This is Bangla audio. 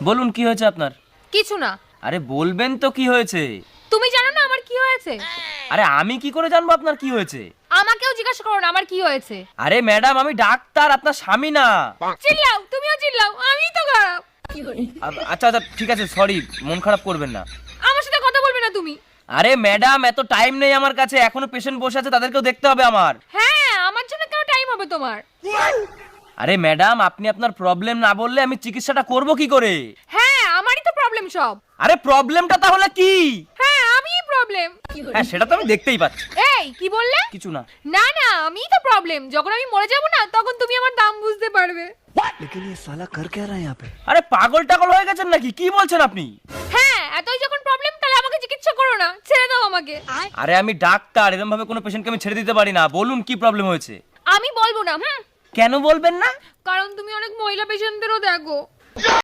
বলুন কি হয়েছে আপনার? কিছু না। আরে বলবেন তো কি হয়েছে? তুমি জানো না আমার কি হয়েছে? আরে আমি কি করে জানবো আপনার কি হয়েছে? আমাকেও জিজ্ঞাসা করো না আমার কি হয়েছে। আরে ম্যাডাম আমি ডাক্তার, আপনার স্বামী না। চিল্লাও, তুমিও চিল্লাও, আমিই তো খারাপ। আচ্ছা আচ্ছা ঠিক আছে, সরি, মন খারাপ করবেন না। আমার সাথে কথা বলবে না তুমি। আরে ম্যাডাম এত টাইম নেই আমার কাছে, এখনো পেশেন্ট বসে আছে, তাদেরকেও দেখতে হবে আমার। হ্যাঁ, আমার জন্য কেন টাইম হবে তোমার? আরে ম্যাডাম আপনি আপনার প্রবলেম না বললে আমি চিকিৎসাটা করব কি করে? হ্যাঁ, আমারই তো প্রবলেম সব। আরে প্রবলেমটা তাহলে কি? হ্যাঁ, আমিই প্রবলেম। হ্যাঁ সেটা তো আমি দেখতেই পাচ্ছি। এই কি বললে? কিছু না। না না, আমিই তো প্রবলেম। যখন আমি মরে যাব না তখন তুমি আমার দাম বুঝতে পারবে। लेकिन ये साला कर क्या रहा है यहाँ पे? আরে পাগল টাগল হয়ে গেছেন নাকি? কি বলছেন আপনি? হ্যাঁ, এতই যখন প্রবলেম তাহলে আমাকে চিকিৎসা করো না, ছেড়ে দাও আমাকে। আরে আমি ডাক্তার, এরকম ভাবে কোনো পেশেন্টকে আমি ছেড়ে দিতে পারি না। বলুন কি প্রবলেম হয়েছে? আমি বলবো না। কেন বলবেন না? কারণ তুমি অনেক মহিলা পেশেন্টদেরও দেখো।